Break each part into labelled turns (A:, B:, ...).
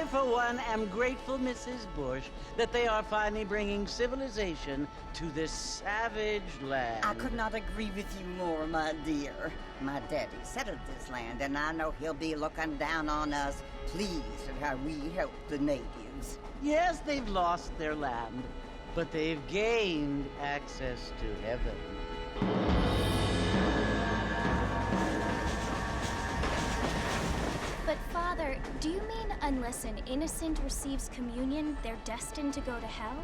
A: for one, am grateful, Mrs. Bush, that they are finally bringing civilization to this savage land.
B: I could not agree with you more, my dear. My daddy settled this land, and I know he'll be looking down on us, pleased at how we help the natives.
A: Yes, they've lost their land, but they've gained access to heaven.
C: But Father, do you mean unless an innocent receives communion, they're destined to go to hell?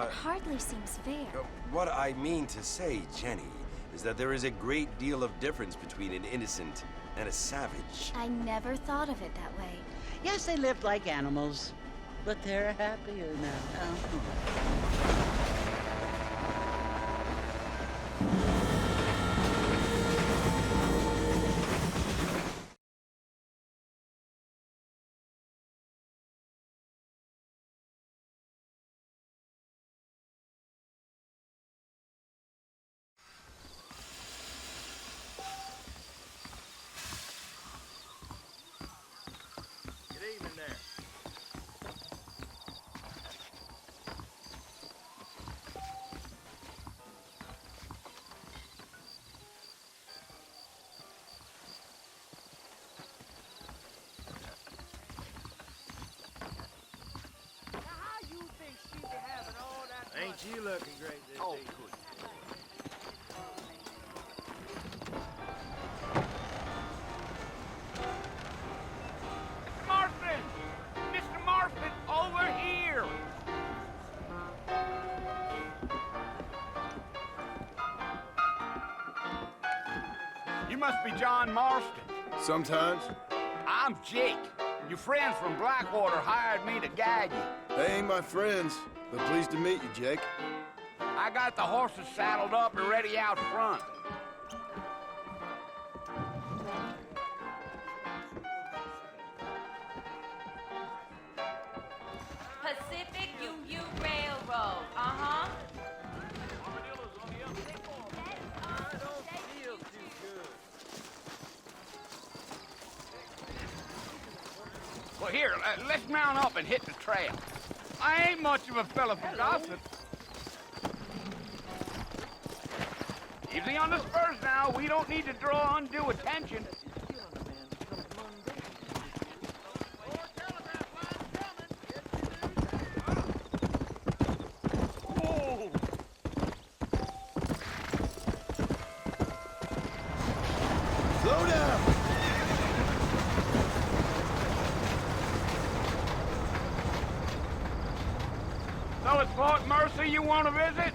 C: It hardly seems fair.
D: What I mean to say, Jenny, is that there is a great deal of difference between an innocent and a savage.
C: I never thought of it that way.
A: Yes, they lived like animals, but they're happier now.
E: Good evening there. Ain't you looking great this evening?
F: Mr. Marston! Mr. Marston, over here! You must be John Marston.
G: Sometimes.
F: I'm Jake. Your friends from Blackwater hired me to guide you.
G: They ain't my friends, but pleased to meet you, Jake.
F: I got the horses saddled up and ready out front.
H: Pacific UU Railroad, uh-huh.
F: Well, here, let's mount up and hit the trail. I ain't much of a fella for gossip. Easy on the spurs now. We don't need to draw undue attention. Whoa.
G: Slow down!
F: So it's Fort Mercy you want to visit?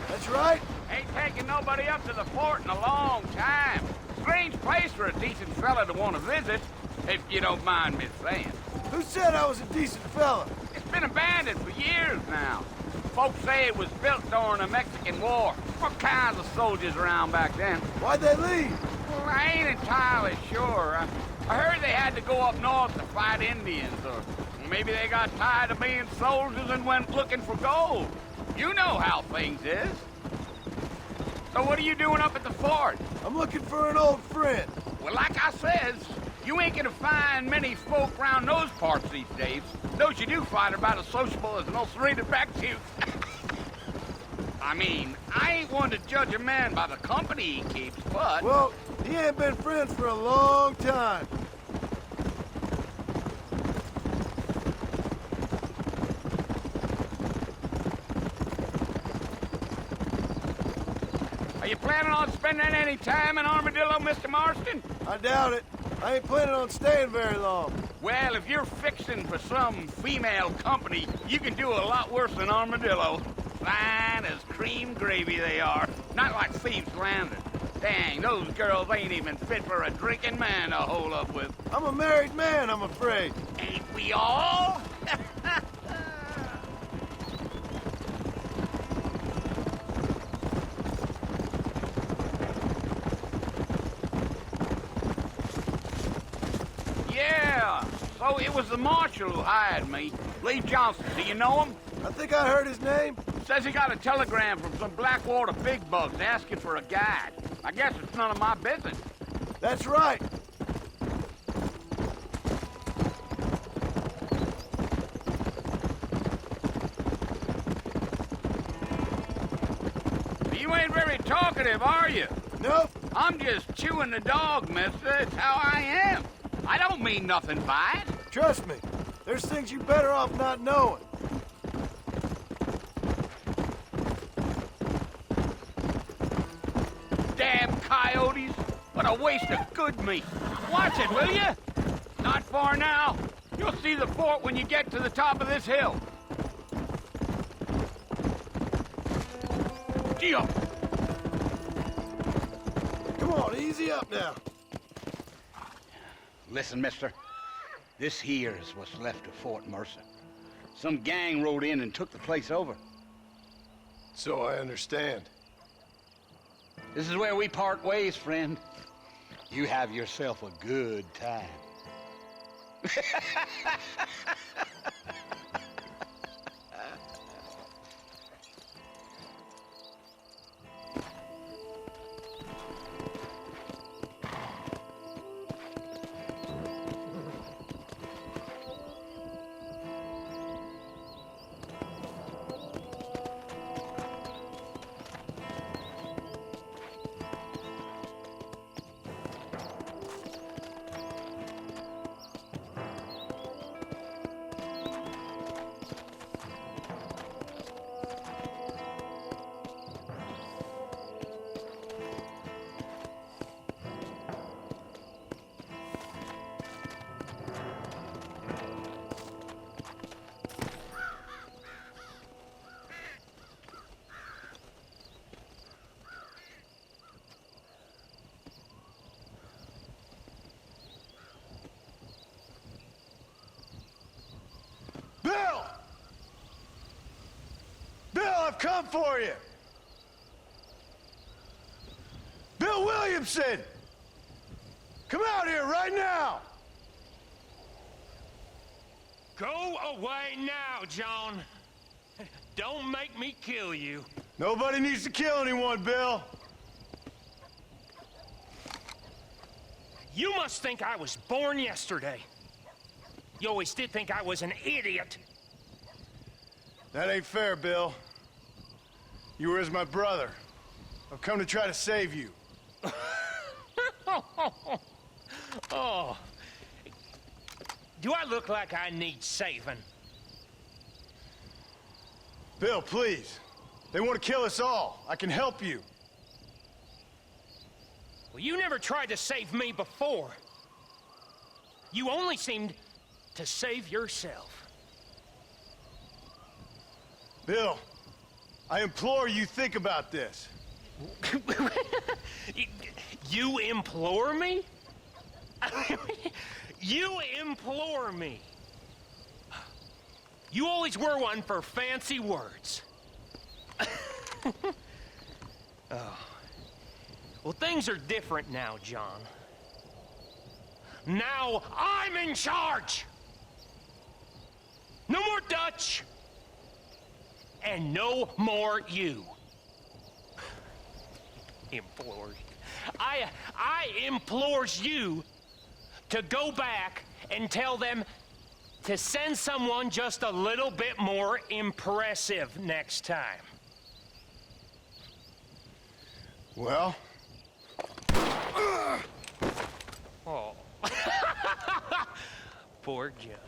G: That's right.
F: Ain't taking nobody up to the fort in a long time. Strange place for a decent fella to want to visit, if you don't mind me saying.
G: Who said I was a decent fella?
F: It's been abandoned for years now. Folks say it was built during the Mexican War. What kinds of soldiers around back then?
G: Why'd they leave?
F: Well, I ain't entirely sure. I heard they had to go up north to fight Indians, or maybe they got tired of being soldiers and went looking for gold. You know how things is. So what are you doing up at the fort?
G: I'm looking for an old friend.
F: Well, like I says, you ain't gonna find many folk around those parts these days. Those you do find are about as sociable as an ulcerated back tooth. I mean, I ain't one to judge a man by the company he keeps, but...
G: Well, he ain't been friends for a long time.
F: Are you planning on spending any time in Armadillo, Mr. Marston?
G: I doubt it. I ain't planning on staying very long.
F: Well, if you're fixing for some female company, you can do a lot worse than Armadillo. Fine as cream gravy they are. Not like Thieves Landing. Dang, those girls ain't even fit for a drinking man to hole up with.
G: I'm a married man, I'm afraid.
F: Ain't we all? Yeah, so it was the marshal who hired me. Lee Johnson, do you know him?
G: I think I heard his name.
F: Says he got a telegram from some Blackwater big bugs asking for a guide. I guess it's none of my business.
G: That's right.
F: You ain't very talkative, are you?
G: Nope.
F: I'm just chewing the dog, mister. It's how I am. I don't mean nothing by it.
G: Trust me. There's things you're better off not knowing.
F: Damn coyotes. What a waste of good meat. Watch it, will you? Not far now. You'll see the fort when you get to the top of this hill. Gee up.
G: Come on, easy up now.
F: Listen, mister. This here is what's left of Fort Mercer. Some gang rode in and took the place over.
G: So I understand.
F: This is where we part ways, friend. You have yourself a good time.
G: Bill! Bill, I've come for you! Bill Williamson! Come out here right now!
I: Go away now, John. Don't make me kill you.
G: Nobody needs to kill anyone, Bill.
I: You must think I was born yesterday. You always did think I was an idiot.
G: That ain't fair, Bill. You were as my brother. I've come to try to save you.
I: Oh. Do I look like I need saving?
G: Bill, please. They want to kill us all. I can help you.
I: Well, you never tried to save me before. You only seemed to save yourself.
G: Bill, I implore you think about this.
I: You implore me? You implore me? You always were one for fancy words. Oh. Well, things are different now, John. Now I'm in charge! No more Dutch! And no more you. Implores. I implores you to go back and tell them to send someone just a little bit more impressive next time.
G: Well?
I: Oh. Poor John.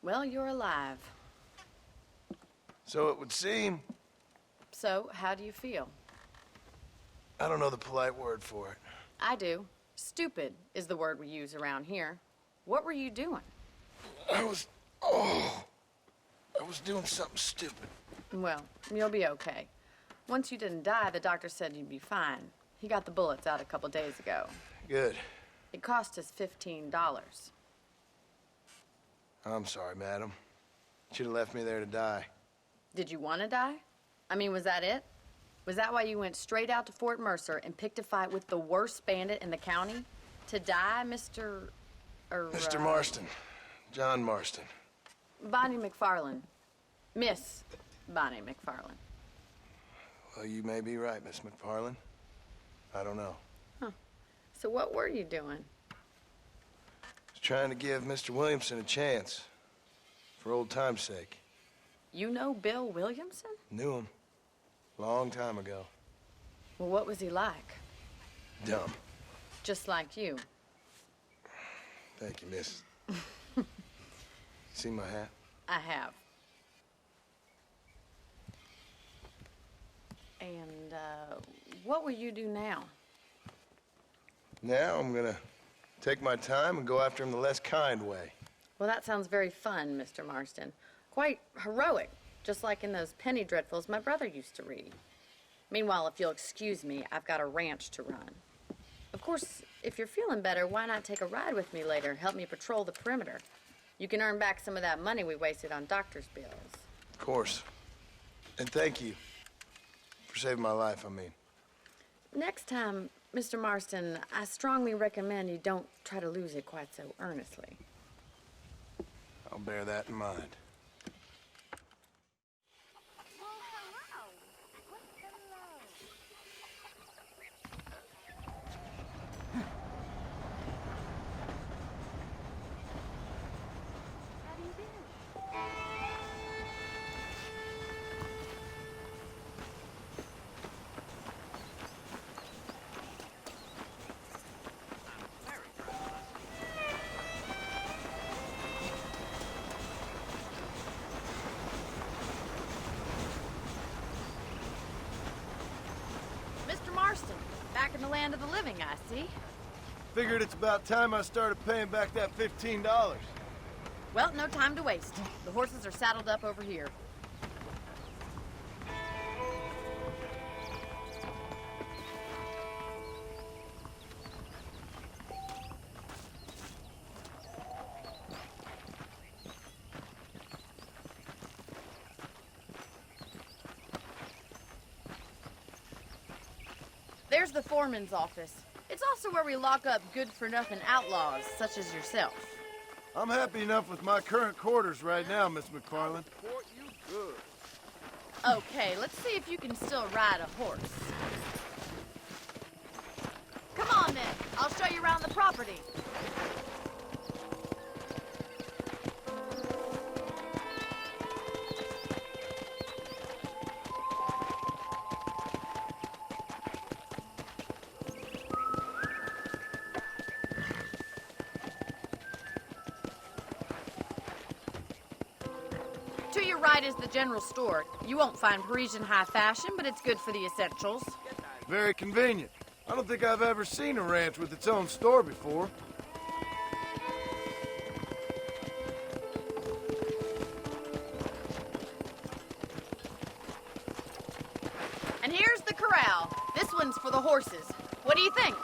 J: Well, you're alive.
G: So it would seem.
J: So, how do you feel?
G: I don't know the polite word for it.
J: I do. Stupid is the word we use around here. What were you doing?
G: I was doing something stupid.
J: Well, you'll be okay. Once you didn't die, the doctor said you'd be fine. He got the bullets out a couple days ago.
G: Good.
J: It cost us $15.
G: I'm sorry, madam. Should have left me there to die.
J: Did you want to die? I mean, was that it? Was that why you went straight out to Fort Mercer and picked a fight with the worst bandit in the county? To die, Mr.
G: Mr. Marston. John Marston.
J: Bonnie McFarland. Miss Bonnie McFarland.
G: Well, you may be right, Miss McFarland. I don't know.
J: Huh. So what were you doing?
G: I was trying to give Mr. Williamson a chance. For old time's sake.
J: You know Bill Williamson?
G: Knew him. Long time ago.
J: Well, what was he like?
G: Dumb.
J: Just like you.
G: Thank you, miss. See my hat?
J: I have. And, what will you do now?
G: Now I'm gonna take my time and go after him the less kind way.
J: Well, that sounds very fun, Mr. Marston. Quite heroic, just like in those penny dreadfuls my brother used to read. Meanwhile, if you'll excuse me, I've got a ranch to run. Of course, if you're feeling better, why not take a ride with me later? Help me patrol the perimeter. You can earn back some of that money we wasted on doctor's bills.
G: Of course. And thank you. For saving my life, I mean.
J: Next time, Mr. Marston, I strongly recommend you don't try to lose it quite so earnestly.
G: I'll bear that in mind.
J: Back in the land of the living, I see.
G: Figured it's about time I started paying back that $15.
J: Well, no time to waste. The horses are saddled up over here. There's the foreman's office. It's also where we lock up good-for-nothing outlaws, such as yourself.
G: I'm happy enough with my current quarters right now, Miss McFarland.
J: Okay, let's see if you can still ride a horse. Come on, then. I'll show you around the property. To your right is the general store. You won't find Parisian high fashion, but it's good for the essentials.
G: Very convenient. I don't think I've ever seen a ranch with its own store before.
J: And here's the corral. This one's for the horses. What do you think?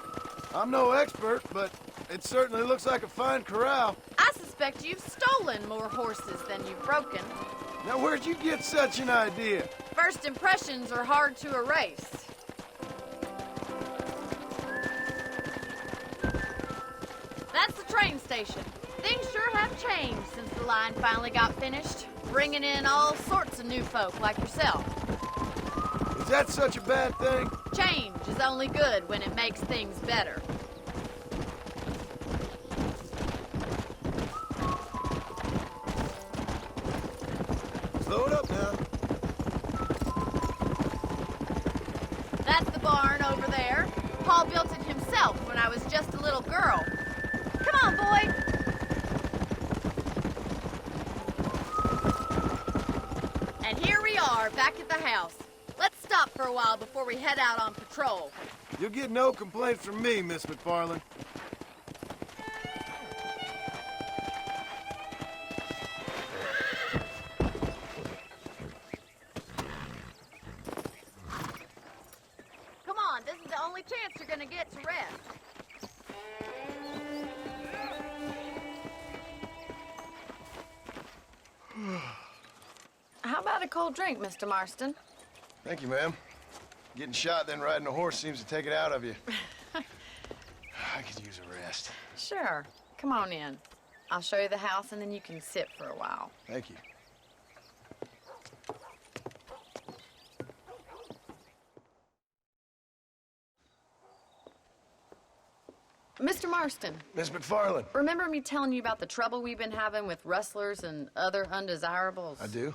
G: I'm no expert, but it certainly looks like a fine corral.
J: I suspect you've stolen more horses than you've broken.
G: Now, where'd you get such an idea?
J: First impressions are hard to erase. That's the train station. Things sure have changed since the line finally got finished, bringing in all sorts of new folk like yourself.
G: Is that such a bad thing?
J: Change is only good when it makes things better.
G: Slow it up now.
J: That's the barn over there. Paul built it himself when I was just a little girl. Come on, boy. back at the house. Let's stop for a while before we head out on patrol.
G: You'll get no complaints from me, Miss McFarland.
J: Come on, this is the only chance you're gonna get to rest. How about a cold drink, Mr. Marston?
G: Thank you, ma'am. Getting shot, then riding a horse seems to take it out of you. I could use a rest.
J: Sure. Come on in. I'll show you the house, and then you can sit for a while.
G: Thank you.
J: Mr. Marston,
G: Miss McFarland.
J: remember me telling you about the trouble we've been having with rustlers and other undesirables?
G: I do.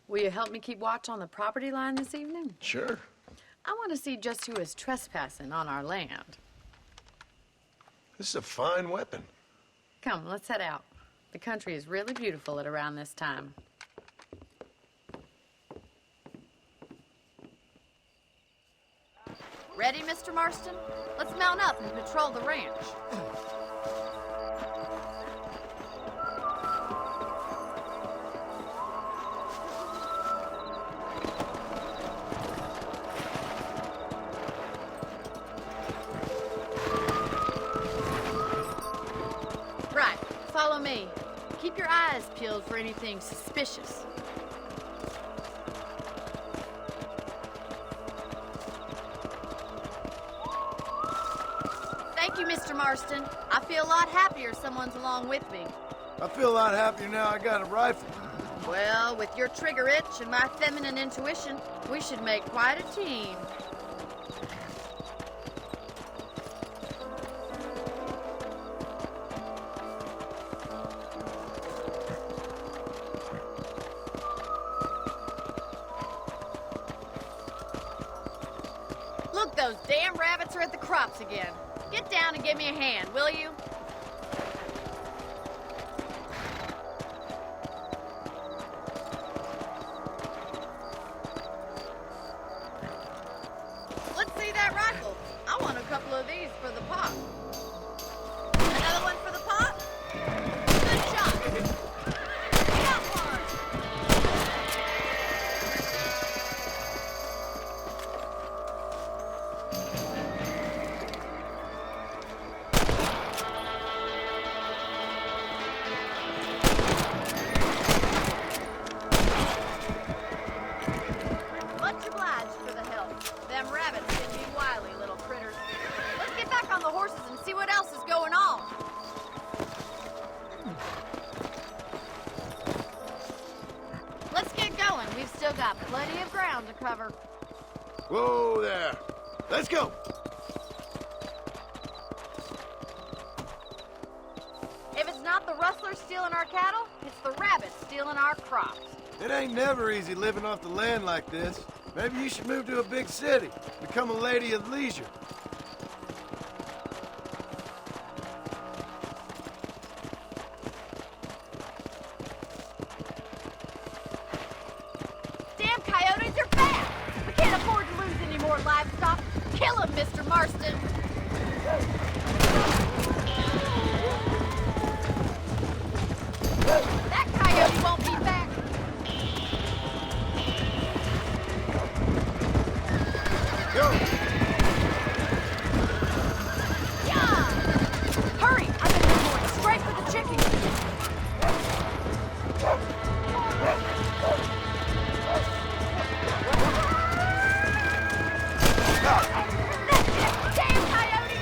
J: Will you help me keep watch on the property line this evening?
G: Sure.
J: I want to see just who is trespassing on our land.
G: This is a fine weapon.
J: Come, let's head out. The country is really beautiful at around this time. Ready, Mr. Marston? Let's mount up and patrol the ranch. Right, follow me. Keep your eyes peeled for anything suspicious. Thank you, Mr. Marston. I feel a lot happier someone's along with me.
G: I feel a lot happier now I got a rifle.
J: Well, with your trigger itch and my feminine intuition, we should make quite a team. Look, those damn rabbits are at the crops again. Get down and give me a hand, will you? Let's see that rifle. I want a couple of these for the pot. Another one for the pot? Good shot. Got one. Much obliged for the help. Them rabbits can be wily little critters. Let's get back on the horses and see what else is going on. Let's get going. We've still got plenty of ground to cover.
G: Whoa there. Let's go.
J: If it's not the rustlers stealing our cattle, it's the rabbits stealing our crops.
G: It ain't never easy living off the land like this. Maybe you should move to a big city. Become a lady of leisure.
J: Damn coyotes are bad! We can't afford to lose any more livestock. Kill them, Mr. Marston! That coyote won't be back.
G: Go.
J: Yeah! Hurry! I bet they're going straight for the chickens. Damn coyote!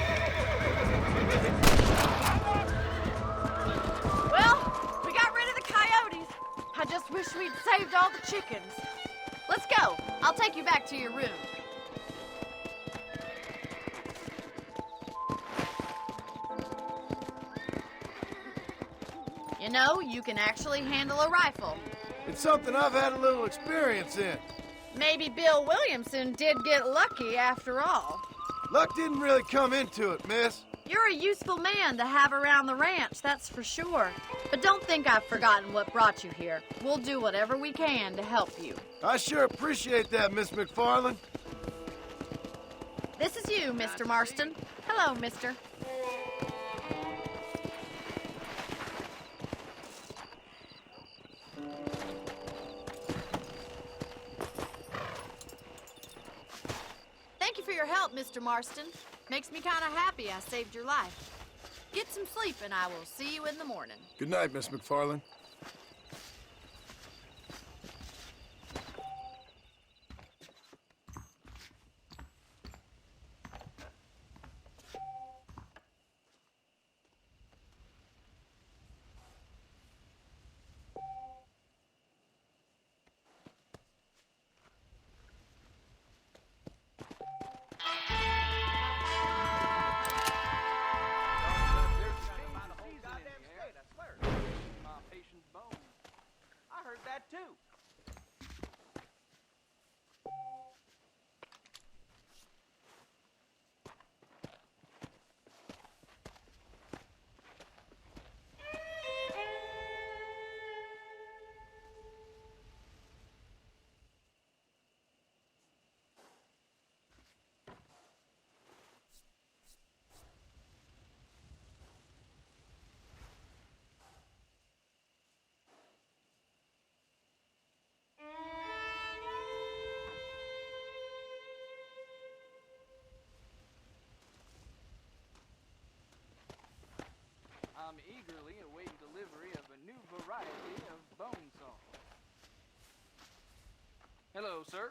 J: Well, we got rid of the coyotes. I just wish we'd saved all the chickens. Let's go. I'll take you back to your room. You know, you can actually handle a rifle.
G: It's something I've had a little experience in.
J: Maybe Bill Williamson did get lucky after all.
G: Luck didn't really come into it, miss.
J: You're a useful man to have around the ranch, that's for sure. But don't think I've forgotten what brought you here. We'll do whatever we can to help you.
G: I sure appreciate that, Miss McFarland.
J: This is you, Mr. Marston. Hello, mister. Thank you for your help, Mr. Marston. Makes me kind of happy I saved your life. Get some sleep and I will see you in the morning.
G: Good night, Miss McFarland.
E: I heard that too. I'm eagerly awaiting delivery of a new variety of bone saw. Hello, sir.